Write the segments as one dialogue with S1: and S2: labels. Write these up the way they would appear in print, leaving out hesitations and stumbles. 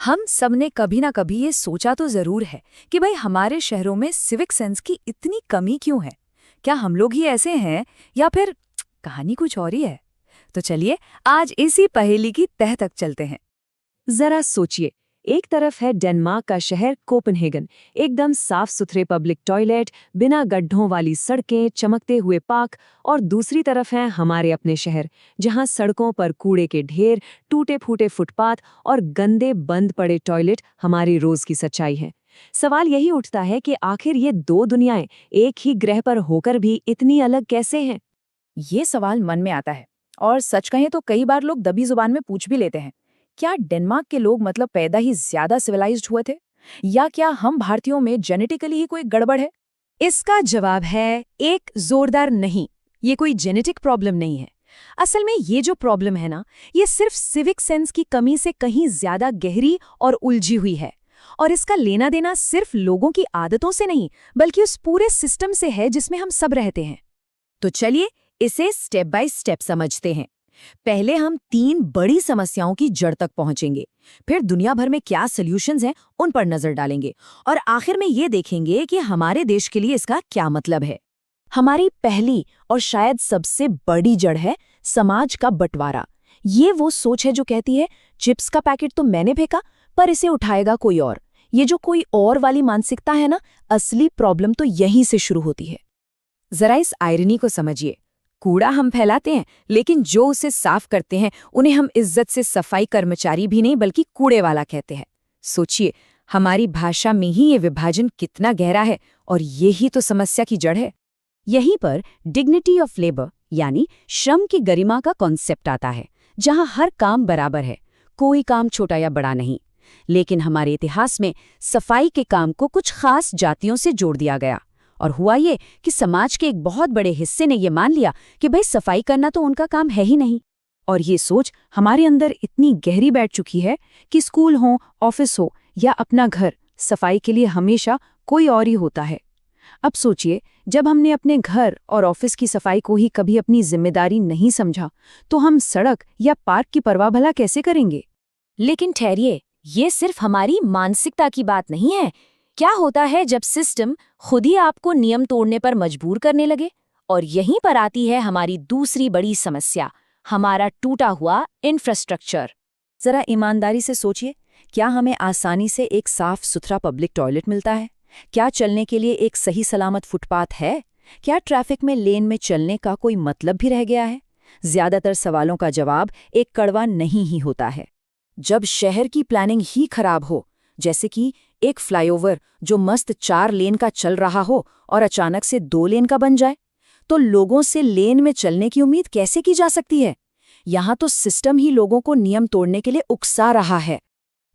S1: हम सब ने कभी ना कभी ये सोचा तो जरूर है कि भाई हमारे शहरों में सिविक सेंस की इतनी कमी क्यों है। क्या हम लोग ही ऐसे हैं या फिर कहानी कुछ और ही है। तो चलिए आज इसी पहेली की तह तक चलते हैं।
S2: जरा सोचिए, एक तरफ है डेनमार्क का शहर कोपेनहेगन, एकदम साफ सुथरे पब्लिक टॉयलेट, बिना गड्ढों वाली सड़कें, चमकते हुए पार्क। और दूसरी तरफ है हमारे अपने शहर, जहां सड़कों पर कूड़े के ढेर, टूटे फूटे फुटपाथ और गंदे बंद पड़े टॉयलेट हमारी रोज की सच्चाई है। सवाल यही उठता है कि आखिर ये दो दुनियाएं एक ही ग्रह पर होकर भी इतनी अलग कैसे हैं?
S1: ये सवाल मन में आता है और सच कहें तो कई बार लोग दबी जुबान में पूछ भी लेते हैं, क्या डेनमार्क के लोग मतलब पैदा ही ज्यादा सिविलाइज्ड हुए थे, या क्या हम भारतीयों में जेनेटिकली ही कोई गड़बड़ है।
S2: इसका जवाब है एक जोरदार नहीं। ये कोई जेनेटिक प्रॉब्लम नहीं है। असल में ये जो प्रॉब्लम है ना, ये सिर्फ सिविक सेंस की कमी से कहीं ज्यादा गहरी और उलझी हुई है। और इसका लेना देना सिर्फ लोगों की आदतों से नहीं, बल्कि उस पूरे सिस्टम से है जिसमें हम सब रहते हैं।
S1: तो चलिए इसे स्टेप बाय स्टेप समझते हैं। पहले हम 3 बड़ी समस्याओं की जड़ तक पहुंचेंगे, फिर दुनिया भर में क्या सॉल्यूशंस हैं उन पर नजर डालेंगे, और आखिर में ये देखेंगे कि हमारे देश के लिए इसका क्या मतलब है। हमारी पहली और शायद सबसे बड़ी जड़ है समाज का बंटवारा। ये वो सोच है जो कहती है चिप्स का पैकेट तो मैंने फेंका पर इसे उठाएगा कोई और। ये जो कोई और वाली मानसिकता है ना, असली प्रॉब्लम तो यहीं से शुरू होती है। जरा इस आयरनी को समझिए। कूड़ा हम फैलाते हैं, लेकिन जो उसे साफ करते हैं उन्हें हम इज्जत से सफाई कर्मचारी भी नहीं बल्कि कूड़े वाला कहते हैं। सोचिए, हमारी भाषा में ही ये विभाजन कितना गहरा है, और यही तो समस्या की जड़ है।
S2: यहीं पर डिग्निटी ऑफ लेबर यानी श्रम की गरिमा का कॉन्सेप्ट आता है, जहां हर काम बराबर है, कोई काम छोटा या बड़ा नहीं। लेकिन हमारे इतिहास में सफाई के काम को कुछ खास जातियों से जोड़ दिया गया, और हुआ ये कि समाज के एक बहुत बड़े हिस्से ने ये मान लिया कि भाई सफाई करना तो उनका काम है ही नहीं। और ये सोच हमारे अंदर इतनी गहरी बैठ चुकी है कि स्कूल हो, ऑफिस हो या अपना घर, सफाई के लिए हमेशा कोई और ही होता है। अब सोचिए, जब हमने अपने घर और ऑफिस की सफाई को ही कभी अपनी जिम्मेदारी नहीं समझा, तो हम सड़क या पार्क की परवाह भला कैसे करेंगे?
S1: लेकिन ठहरिए, ये सिर्फ हमारी मानसिकता की बात नहीं है। क्या होता है जब सिस्टम खुद ही आपको नियम तोड़ने पर मजबूर करने लगे? और यहीं पर आती है हमारी दूसरी बड़ी समस्या, हमारा टूटा हुआ इंफ्रास्ट्रक्चर। जरा ईमानदारी से सोचिए, क्या हमें आसानी से एक साफ सुथरा पब्लिक टॉयलेट मिलता है? क्या चलने के लिए एक सही सलामत फुटपाथ है? क्या ट्रैफिक में लेन में चलने का कोई मतलब भी रह गया है? ज्यादातर सवालों का जवाब एक कड़वा नहीं ही होता है। जब शहर की प्लानिंग ही खराब हो, जैसे कि एक फ्लाईओवर जो मस्त 4 लेन का चल रहा हो और अचानक से 2 लेन का बन जाए, तो लोगों से लेन में चलने की उम्मीद कैसे की जा सकती है? यहाँ तो सिस्टम ही लोगों को नियम तोड़ने के लिए उकसा रहा है।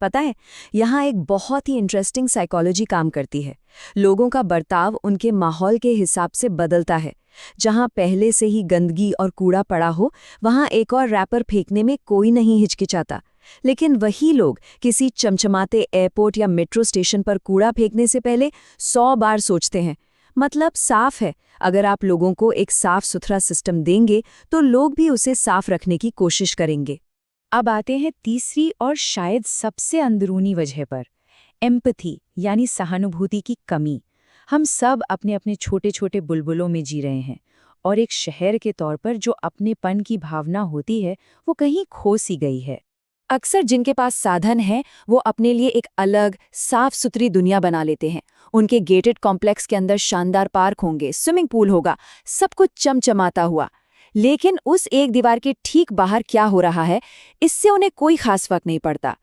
S2: पता है, यहाँ एक बहुत ही इंटरेस्टिंग साइकोलॉजी काम करती है। लोगों का बर्ताव उनके माहौल के हिसाब से बदलता है। जहाँ पहले से ही गंदगी और कूड़ा पड़ा हो, वहाँ एक और रैपर फेंकने में कोई नहीं हिचकिचाता। लेकिन वही लोग किसी चमचमाते एयरपोर्ट या मेट्रो स्टेशन पर कूड़ा फेंकने से पहले 100 बार सोचते हैं। मतलब साफ है, अगर आप लोगों को एक साफ सुथरा सिस्टम देंगे तो लोग भी उसे साफ रखने की कोशिश करेंगे।
S1: अब आते हैं तीसरी और शायद सबसे अंदरूनी वजह पर, एम्पैथी यानी सहानुभूति की कमी। हम सब अपने अपने छोटे छोटे बुलबुलों में जी रहे हैं, और एक शहर के तौर पर जो अपनेपन की भावना होती है वो कहीं खो सी गई है। अक्सर जिनके पास साधन है वो अपने लिए एक अलग साफ सुथरी दुनिया बना लेते हैं। उनके गेटेड कॉम्प्लेक्स के अंदर शानदार पार्क होंगे, स्विमिंग पूल होगा, सब कुछ चमचमाता हुआ। लेकिन उस एक दीवार के ठीक बाहर क्या हो रहा है, इससे उन्हें कोई खास फर्क नहीं पड़ता।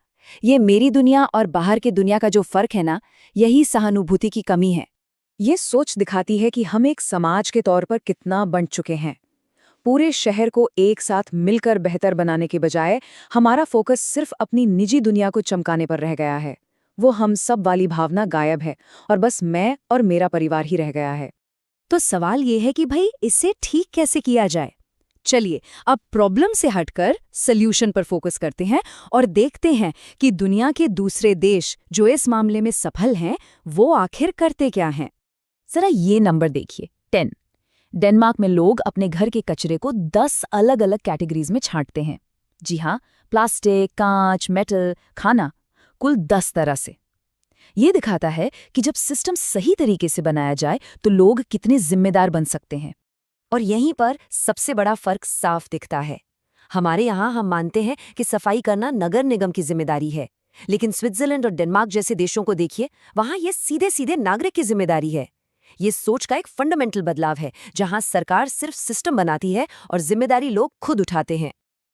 S1: ये मेरी दुनिया और बाहर की दुनिया का जो फर्क है ना, यही सहानुभूति की कमी है।
S2: ये सोच दिखाती है कि हम एक समाज के तौर पर कितना बंट चुके हैं। पूरे शहर को एक साथ मिलकर बेहतर बनाने के बजाय हमारा फोकस सिर्फ अपनी निजी दुनिया को चमकाने पर रह गया है। वो हम सब वाली भावना गायब है, और बस मैं और मेरा परिवार ही रह गया है।
S1: तो सवाल ये है कि भाई इसे ठीक कैसे किया जाए। चलिए अब प्रॉब्लम से हटकर सल्यूशन पर फोकस करते हैं और देखते हैं कि दुनिया के दूसरे देश जो इस मामले में सफल हैं, वो आखिर करते क्या हैं। जरा ये नंबर देखिए, 10। डेनमार्क में लोग अपने घर के कचरे को 10 अलग अलग कैटेगरीज में छांटते हैं। जी हाँ, प्लास्टिक, कांच, मेटल, खाना, कुल 10 तरह से। ये दिखाता है कि जब सिस्टम सही तरीके से बनाया जाए तो लोग कितने जिम्मेदार बन सकते हैं। और यहीं पर सबसे बड़ा फर्क साफ दिखता है। हमारे यहाँ हम मानते हैं कि सफाई करना नगर निगम की जिम्मेदारी है, लेकिन स्विट्जरलैंड और डेनमार्क जैसे देशों को देखिए, वहाँ ये सीधे सीधे नागरिक की जिम्मेदारी है। ये सोच का एक फंडामेंटल बदलाव है, जहाँ सरकार सिर्फ सिस्टम बनाती है और जिम्मेदारी लोग खुद उठाते हैं।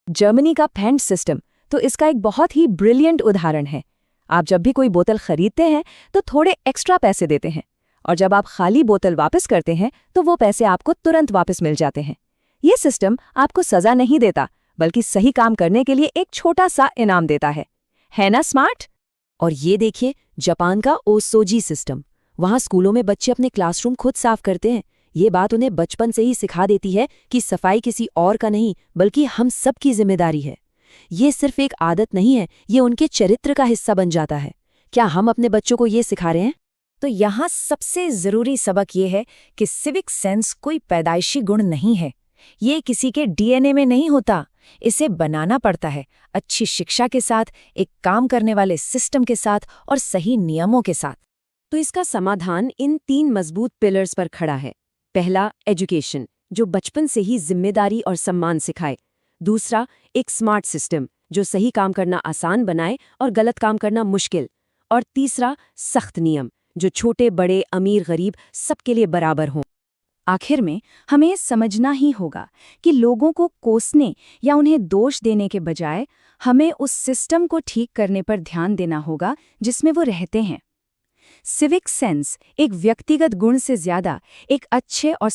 S2: जर्मनी का फैंड सिस्टम तो इसका एक बहुत ही ब्रिलियंट उदाहरण है। आप जब भी कोई बोतल खरीदते हैं तो थोड़े एक्स्ट्रा पैसे देते हैं, और जब आप खाली बोतल वापस करते हैं तो वो पैसे आपको तुरंत वापस मिल जाते हैं। ये सिस्टम आपको सजा नहीं देता, बल्कि सही काम करने के लिए एक छोटा सा इनाम देता है ना स्मार्ट?
S1: और ये देखिए जापान का ओसोजी सिस्टम। वहाँ स्कूलों में बच्चे अपने क्लासरूम खुद साफ करते हैं। ये बात उन्हें बचपन से ही सिखा देती है कि सफाई किसी और का नहीं, बल्कि हम सब की जिम्मेदारी है। ये सिर्फ एक आदत नहीं है, ये उनके चरित्र का हिस्सा बन जाता है। क्या हम अपने बच्चों को ये सिखा रहे हैं? तो यहाँ सबसे जरूरी सबक ये है कि सिविक सेंस कोई पैदाइशी गुण नहीं है। ये किसी के डीएनए में नहीं होता, इसे बनाना पड़ता है अच्छी शिक्षा के साथ, एक काम करने वाले सिस्टम के साथ और सही नियमों के साथ।
S2: तो इसका समाधान इन 3 मजबूत पिलर्स पर खड़ा है। पहला, एजुकेशन, जो बचपन से ही जिम्मेदारी और सम्मान सिखाए। दूसरा, एक स्मार्ट सिस्टम, जो सही काम करना आसान बनाए और गलत काम करना मुश्किल। और तीसरा, सख्त नियम, जो छोटे बड़े अमीर गरीब सबके लिए बराबर हों। आखिर में हमें समझना ही होगा कि लोगों को कोसने या उन्हें दोष देने के बजाय हमें उस सिस्टम को ठीक करने पर ध्यान देना होगा जिसमें वो रहते हैं। सिविक सेंस एक व्यक्तिगत गुण से ज्यादा एक अच्छे और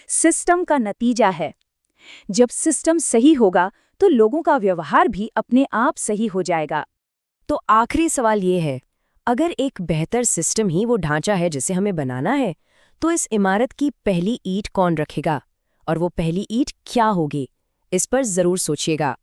S2: सिस्टम का नतीजा है। जब सिस्टम सही होगा तो लोगों का व्यवहार भी अपने आप सही हो जाएगा।
S1: तो आखिरी सवाल ये है, अगर एक बेहतर सिस्टम ही वो ढांचा है जिसे हमें बनाना है, तो इस इमारत की पहली ईंट कौन रखेगा? और वो पहली ईंट क्या होगी? इस पर जरूर सोचिएगा।